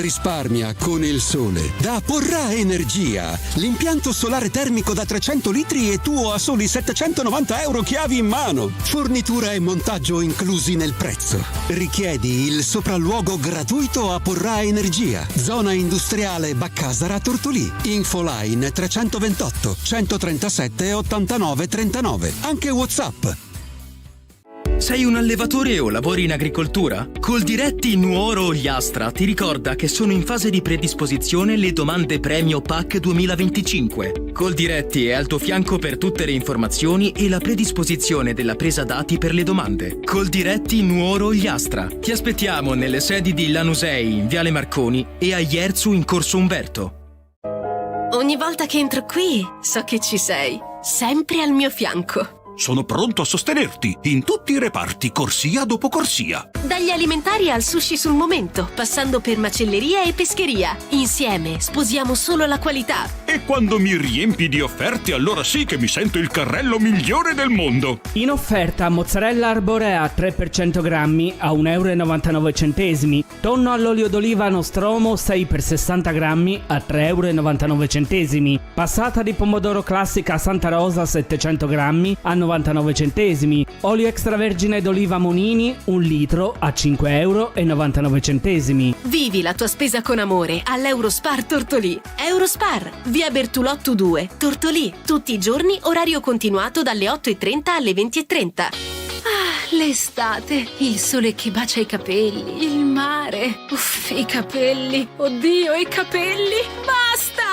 Risparmia con il sole da Porra Energia. L'impianto solare termico da 300 litri e tuo a soli 790 euro chiavi in mano. Fornitura e montaggio inclusi nel prezzo. Richiedi il sopralluogo gratuito a Porra Energia. Zona industriale Baccasara Tortolì. Infoline 328 137 89 39. Anche WhatsApp. Sei un allevatore o lavori in agricoltura? Coldiretti Nuoro Ogliastra ti ricorda che sono in fase di predisposizione le domande premio PAC 2025. Coldiretti è al tuo fianco per tutte le informazioni e la predisposizione della presa dati per le domande. Coldiretti Nuoro Ogliastra. Ti aspettiamo nelle sedi di Lanusei in Viale Marconi e a Ierzu in Corso Umberto. Ogni volta che entro qui so che ci sei, sempre al mio fianco. Sono pronto a sostenerti in tutti i reparti, corsia dopo corsia. Dagli alimentari al sushi sul momento, passando per macelleria e pescheria. Insieme sposiamo solo la qualità. E quando mi riempi di offerte, allora sì che mi sento il carrello migliore del mondo. In offerta mozzarella arborea 3 per 100 grammi a 1,99 euro. Tonno all'olio d'oliva Nostromo 6 per 60 grammi a 3,99 euro. Passata di pomodoro classica Santa Rosa 700 grammi a 99 centesimi. Olio extravergine d'oliva Monini 1 litro a 5,99 euro. Vivi la tua spesa con amore all'Eurospar Tortolì. Eurospar, via Bertulotto 2, Tortolì. Tutti i giorni, orario continuato dalle 8:30 alle 20:30. Ah, l'estate, il sole che bacia i capelli, il mare. Uff, i capelli. Oddio, i capelli. Basta!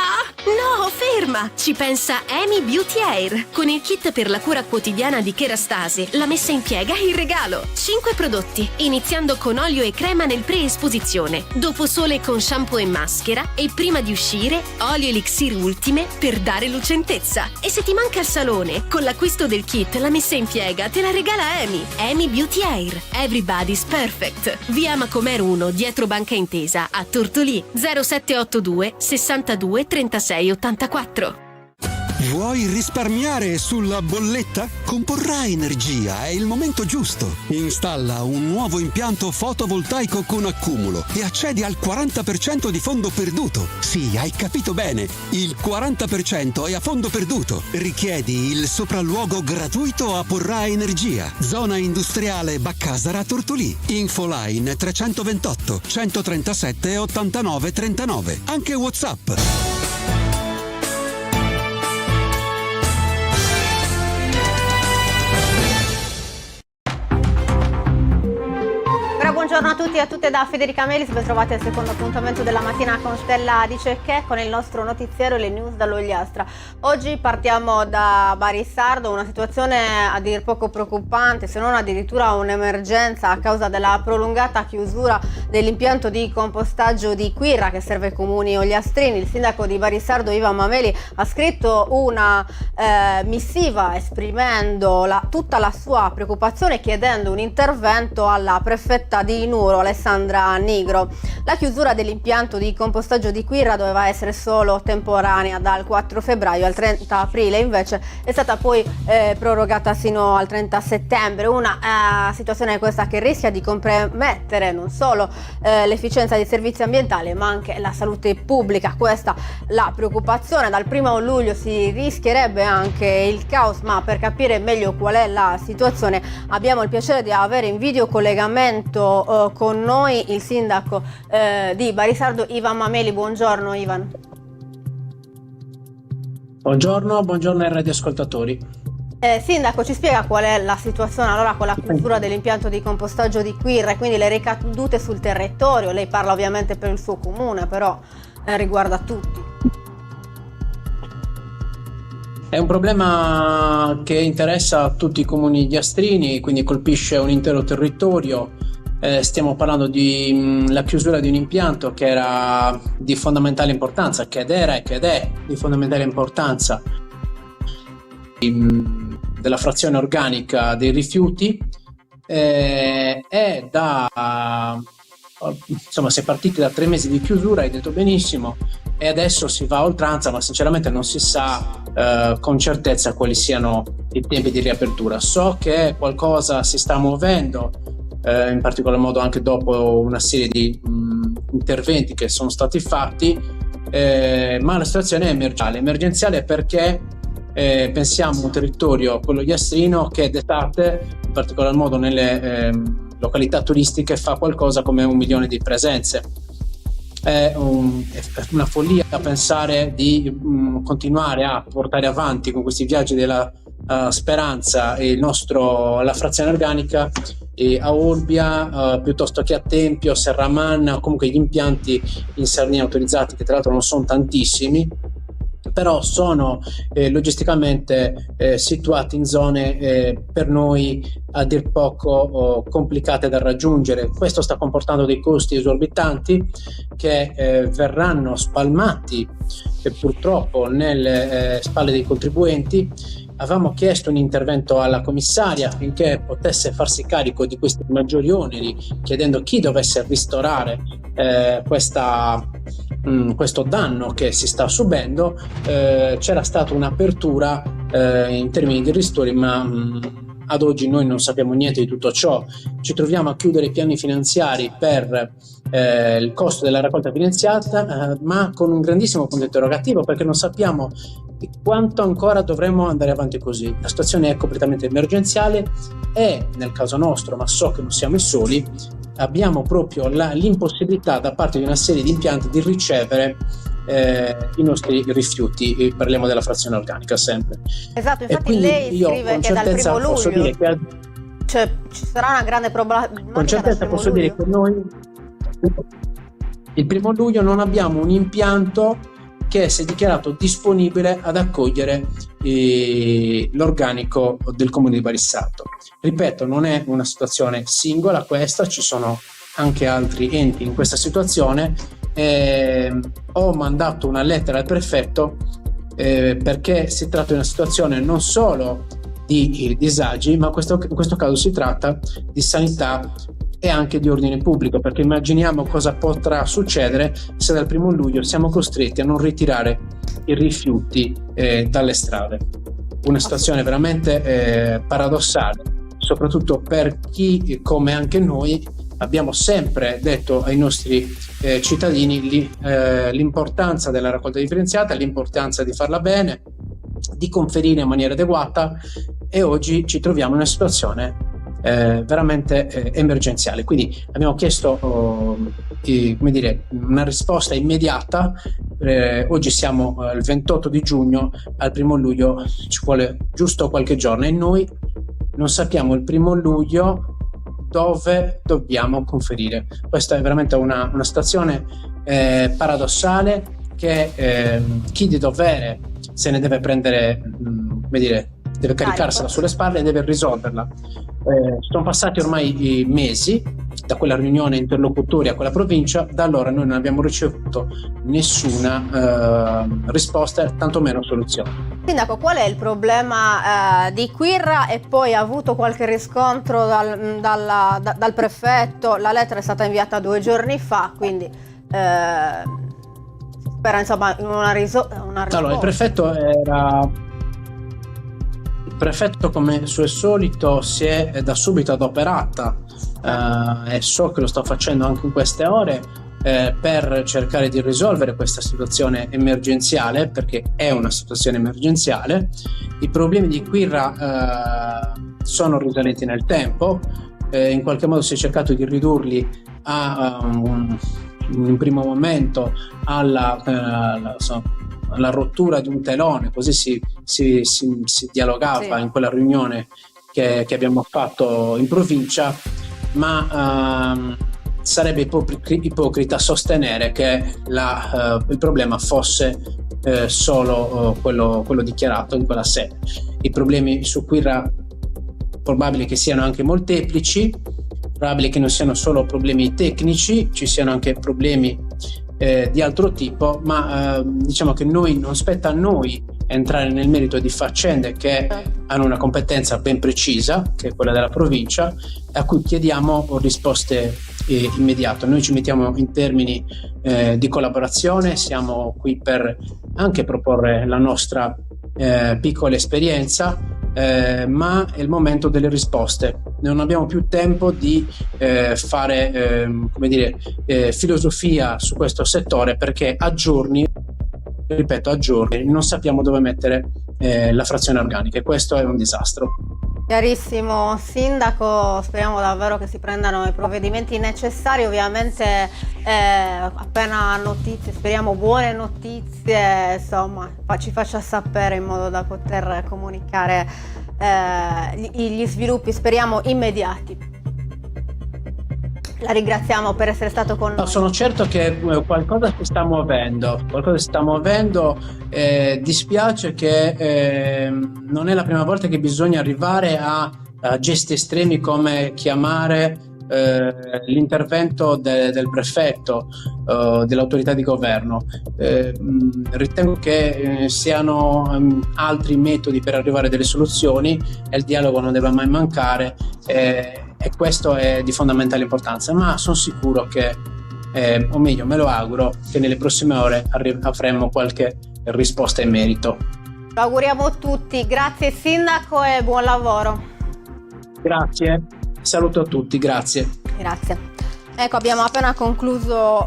No, ferma! Ci pensa Amy Beauty Air. Con il kit per la cura quotidiana di Kerastase, la messa in piega in regalo. 5 prodotti, iniziando con olio e crema nel pre-esposizione, dopo sole con shampoo e maschera e prima di uscire, olio elixir ultime per dare lucentezza. E se ti manca il salone, con l'acquisto del kit, la messa in piega te la regala Amy. Amy Beauty Air. Everybody's perfect. Via Macomer 1, dietro Banca Intesa, a Tortolì. 0782 62 36 84. Vuoi risparmiare sulla bolletta? Con Porra Energia è il momento giusto. Installa un nuovo impianto fotovoltaico con accumulo e accedi al 40% di fondo perduto. Sì, hai capito bene, il 40% è a fondo perduto. Richiedi il sopralluogo gratuito a Porra Energia. Zona industriale Baccasara Tortolì. Infoline 328 137 89 39. Anche WhatsApp. Buongiorno a tutti e a tutte da Federica Melis, ben trovati al secondo appuntamento della mattina con Stella di Cecché con il nostro notiziero e le news dall'Ogliastra. Oggi partiamo da Barisardo, una situazione a dir poco preoccupante, se non addirittura un'emergenza a causa della prolungata chiusura dell'impianto di compostaggio di Quirra che serve i comuni ogliastrini. Il sindaco di Barisardo Ivan Mameli ha scritto una missiva esprimendo tutta la sua preoccupazione, chiedendo un intervento alla prefetta di Nuoro Alessandra Nigro. La chiusura dell'impianto di compostaggio di Quirra doveva essere solo temporanea dal 4 febbraio al 30 aprile, invece è stata poi prorogata sino al 30 settembre. Una situazione questa che rischia di compromettere non solo l'efficienza dei servizi ambientali ma anche la salute pubblica. Questa la preoccupazione. Dal 1 luglio si rischierebbe anche il caos, ma per capire meglio qual è la situazione abbiamo il piacere di avere in video collegamento con noi il sindaco di Barisardo Ivan Mameli. Buongiorno Ivan. Buongiorno ai radioascoltatori. Sindaco, ci spiega qual è la situazione allora con la chiusura dell'impianto di compostaggio di Quirra e quindi le ricadute sul territorio? Lei parla ovviamente per il suo comune, però riguarda tutti. È un problema che interessa tutti i comuni ogliastrini, quindi colpisce un intero territorio. Stiamo parlando di la chiusura di un impianto che era di fondamentale importanza, che era e che è di fondamentale importanza della frazione organica dei rifiuti. È da insomma, si è partiti da 3 mesi di chiusura, hai detto benissimo, e adesso si va a oltranza, ma sinceramente non si sa con certezza quali siano i tempi di riapertura. So che qualcosa si sta muovendo, in particolar modo anche dopo una serie di interventi che sono stati fatti, ma la situazione è emergenziale perché pensiamo a un territorio, quello iastrino, che d'estate, in particolar modo nelle località turistiche, fa qualcosa come 1 milione di presenze. È una follia pensare di continuare a portare avanti con questi viaggi della speranza la frazione organica a Olbia, piuttosto che a Tempio, Serramanna, comunque gli impianti in Sardegna autorizzati, che tra l'altro non sono tantissimi, però sono logisticamente situati in zone per noi a dir poco complicate da raggiungere. Questo sta comportando dei costi esorbitanti che verranno spalmati purtroppo nelle spalle dei contribuenti. Avevamo chiesto un intervento alla commissaria affinché potesse farsi carico di questi maggiori oneri, chiedendo chi dovesse ristorare questo danno che si sta subendo. C'era stata un'apertura in termini di ristori, ma ad oggi noi non sappiamo niente di tutto ciò. Ci troviamo a chiudere i piani finanziari per il costo della raccolta finanziata, ma con un grandissimo punto interrogativo, perché non sappiamo di quanto ancora dovremmo andare avanti così. La situazione è completamente emergenziale e nel caso nostro, ma so che non siamo i soli, abbiamo proprio l'impossibilità da parte di una serie di impianti di ricevere i nostri rifiuti. Parliamo della frazione organica sempre. Esatto, infatti lei scrive che dal 1° luglio cioè, ci sarà una grande probabilità. Con certezza posso dire che noi il 1° luglio non abbiamo un impianto che si è dichiarato disponibile ad accogliere l'organico del comune di Barissato. Ripeto, non è una situazione singola questa, ci sono anche altri enti in questa situazione. Ho mandato una lettera al prefetto perché si tratta di una situazione non solo di disagi, ma in questo caso si tratta di sanità e anche di ordine pubblico, perché immaginiamo cosa potrà succedere se dal 1° luglio siamo costretti a non ritirare i rifiuti dalle strade. Una situazione veramente paradossale, soprattutto per chi, come anche noi, abbiamo sempre detto ai nostri cittadini l'importanza della raccolta differenziata, l'importanza di farla bene, di conferire in maniera adeguata, e oggi ci troviamo in una situazione veramente emergenziale. Quindi abbiamo chiesto una risposta immediata. Oggi siamo il 28 di giugno, al 1° luglio ci vuole giusto qualche giorno e noi non sappiamo il 1° luglio dove dobbiamo conferire. Questa è veramente una situazione paradossale che chi di dovere se ne deve prendere, deve caricarsela sulle spalle e deve risolverla. Sono passati ormai mesi da quella riunione interlocutoria con la provincia, da allora noi non abbiamo ricevuto nessuna risposta, tantomeno soluzione. Sindaco, qual è il problema di Quirra, e poi ha avuto qualche riscontro dal prefetto? La lettera è stata inviata 2 giorni fa, quindi spera insomma in una risposta. Allora, il prefetto come suo solito si è da subito adoperata e so che lo sta facendo anche in queste ore per cercare di risolvere questa situazione emergenziale, perché è una situazione emergenziale. I problemi di Quirra sono risalenti nel tempo, in qualche modo si è cercato di ridurli in un primo momento alla rottura di un telone, così si dialogava in quella riunione che abbiamo fatto in provincia, ma sarebbe ipocrita sostenere che il problema fosse solo quello dichiarato in quella sede. I problemi su Quirra probabile che siano anche molteplici, probabile che non siano solo problemi tecnici, ci siano anche problemi di altro tipo, ma diciamo che non spetta a noi entrare nel merito di faccende che hanno una competenza ben precisa, che è quella della provincia, a cui chiediamo risposte immediate. Noi ci mettiamo in termini di collaborazione, siamo qui per anche proporre la nostra piccola esperienza, ma è il momento delle risposte. Non abbiamo più tempo di fare filosofia su questo settore, perché a giorni non sappiamo dove mettere la frazione organica, e questo è un disastro. Chiarissimo, Sindaco, speriamo davvero che si prendano i provvedimenti necessari. Ovviamente appena notizie, speriamo buone notizie, insomma, ci faccia sapere in modo da poter comunicare gli sviluppi, speriamo immediati. La ringraziamo per essere stato con noi. Sono certo che qualcosa si sta muovendo, dispiace che non è la prima volta che bisogna arrivare a gesti estremi come chiamare l'intervento del prefetto, dell'autorità di governo. Ritengo che siano altri metodi per arrivare a delle soluzioni, e il dialogo non deve mai mancare, e questo è di fondamentale importanza, ma sono sicuro che, o meglio me lo auguro, che nelle prossime ore avremo qualche risposta in merito. Lo auguriamo tutti, grazie Sindaco e buon lavoro. Grazie, saluto a tutti, grazie. Grazie. Ecco, abbiamo appena concluso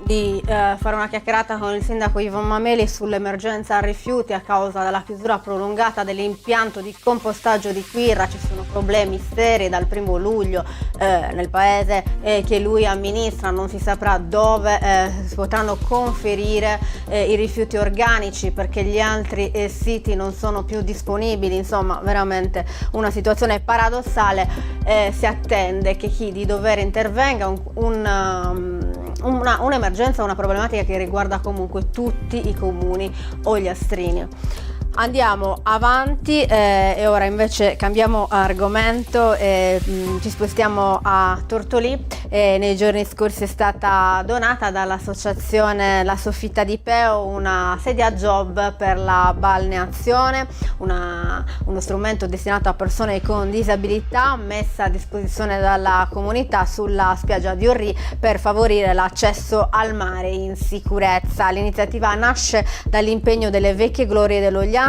di fare una chiacchierata con il sindaco Ivo Mameli sull'emergenza rifiuti a causa della chiusura prolungata dell'impianto di compostaggio di Quirra. Ci sono problemi seri dal 1° luglio nel paese che lui amministra, non si saprà dove si potranno conferire i rifiuti organici perché gli altri siti non sono più disponibili. Insomma, veramente una situazione paradossale. Si attende che chi di dovere intervenga un'emergenza, una problematica che riguarda comunque tutti i comuni ogliastrini. Andiamo avanti e ora invece cambiamo argomento e ci spostiamo a Tortolì. Nei giorni scorsi è stata donata dall'associazione La Soffitta di Peo una sedia a job per la balneazione, uno strumento destinato a persone con disabilità messa a disposizione dalla comunità sulla spiaggia di Orrì per favorire l'accesso al mare in sicurezza. L'iniziativa nasce dall'impegno delle vecchie glorie dell'Ogliastra,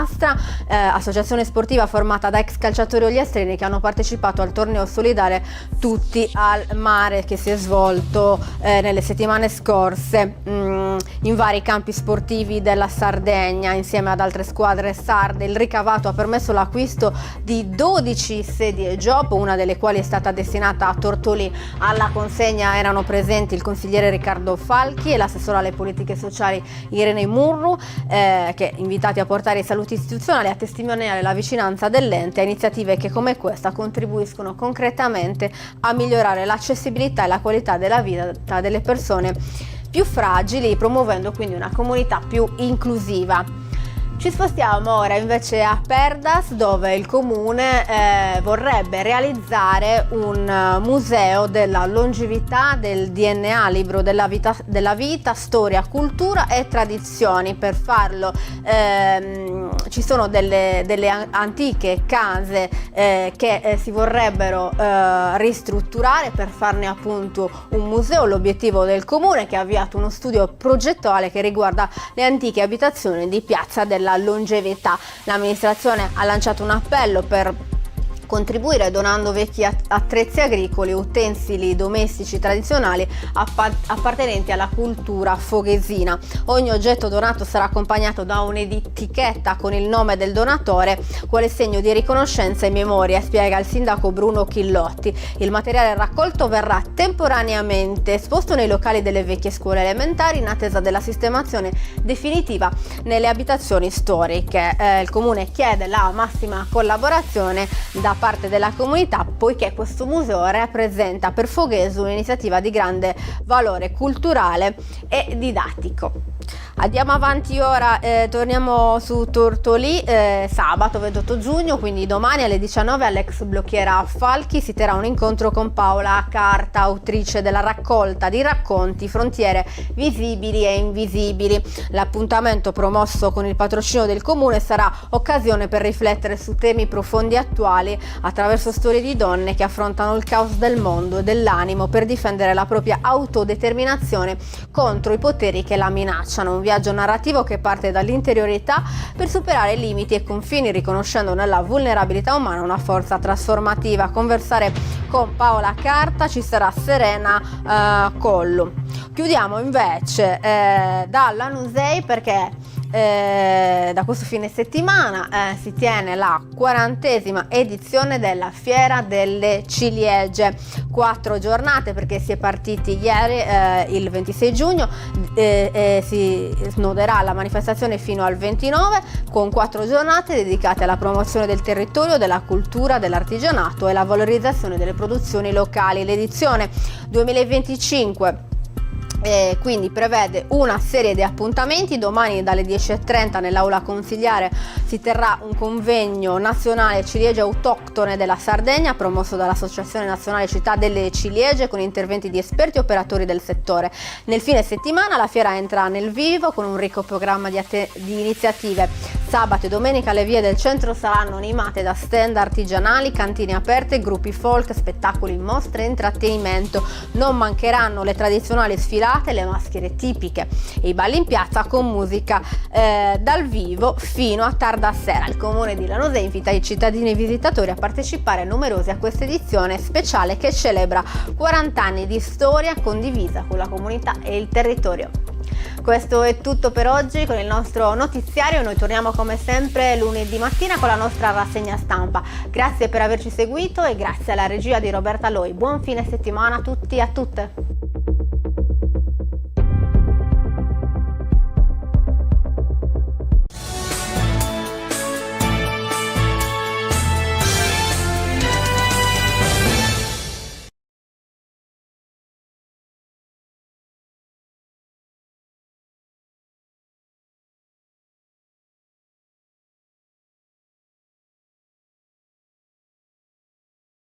associazione sportiva formata da ex calciatori ogliastrini che hanno partecipato al torneo solidale Tutti al Mare, che si è svolto nelle settimane scorse in vari campi sportivi della Sardegna insieme ad altre squadre sarde. Il ricavato ha permesso l'acquisto di 12 sedie job, una delle quali è stata destinata a Tortolì. Alla consegna erano presenti il consigliere Riccardo Falchi e l'assessore alle politiche sociali Irene Murru, che invitati a portare i saluti istituzionali a testimoniare la vicinanza dell'ente a iniziative che come questa contribuiscono concretamente a migliorare l'accessibilità e la qualità della vita delle persone più fragili, promuovendo quindi una comunità più inclusiva. Ci spostiamo ora invece a Perdas, dove il comune vorrebbe realizzare un museo della longevità, del DNA, libro della vita, storia, cultura e tradizioni. Per farlo ci sono delle antiche case che si vorrebbero ristrutturare per farne appunto un museo. L'obiettivo del comune, che ha avviato uno studio progettuale che riguarda le antiche abitazioni di Piazza della Longevità. L'amministrazione ha lanciato un appello per contribuire donando vecchi attrezzi agricoli, utensili domestici tradizionali appartenenti alla cultura foghesina. Ogni oggetto donato sarà accompagnato da un'etichetta con il nome del donatore, quale segno di riconoscenza e memoria, spiega il sindaco Bruno Chillotti. Il materiale raccolto verrà temporaneamente esposto nei locali delle vecchie scuole elementari in attesa della sistemazione definitiva nelle abitazioni storiche. Il comune chiede la massima collaborazione da parte della comunità, poiché questo museo rappresenta per Foghesi un'iniziativa di grande valore culturale e didattico. Andiamo avanti ora, torniamo su Tortolì. Sabato 28 giugno, quindi domani alle 19 all'ex blocchiera Falchi si terrà un incontro con Paola Carta, autrice della raccolta di racconti Frontiere visibili e invisibili. L'appuntamento, promosso con il patrocinio del comune, sarà occasione per riflettere su temi profondi e attuali attraverso storie di donne che affrontano il caos del mondo e dell'animo per difendere la propria autodeterminazione contro i poteri che la minacciano. Un viaggio narrativo che parte dall'interiorità per superare i limiti e confini, riconoscendo nella vulnerabilità umana una forza trasformativa. A conversare con Paola Carta ci sarà Serena Collu. Chiudiamo invece da Lanusei perché da questo fine settimana si tiene la 40ª edizione della Fiera delle Ciliegie. 4 giornate perché si è partiti ieri il 26 giugno, si snoderà la manifestazione fino al 29 con 4 giornate dedicate alla promozione del territorio, della cultura, dell'artigianato e la valorizzazione delle produzioni locali. L'edizione 2025 quindi prevede una serie di appuntamenti. Domani dalle 10:30 nell'aula consigliare si terrà un convegno nazionale ciliegie autoctone della Sardegna promosso dall'Associazione Nazionale Città delle Ciliegie con interventi di esperti e operatori del settore. Nel fine settimana la fiera entra nel vivo con un ricco programma di iniziative. Sabato e domenica le vie del centro saranno animate da stand artigianali, cantine aperte, gruppi folk, spettacoli, mostre e intrattenimento. Non mancheranno le tradizionali sfilate, le maschere tipiche e i balli in piazza con musica dal vivo fino a tarda sera. Il comune di Lanusei invita i cittadini e i visitatori a partecipare numerosi a questa edizione speciale che celebra 40 anni di storia condivisa con la comunità e il territorio. Questo è tutto per oggi con il nostro notiziario. Noi torniamo come sempre lunedì mattina con la nostra rassegna stampa. Grazie per averci seguito e grazie alla regia di Roberta Loi. Buon fine settimana a tutti e a tutte.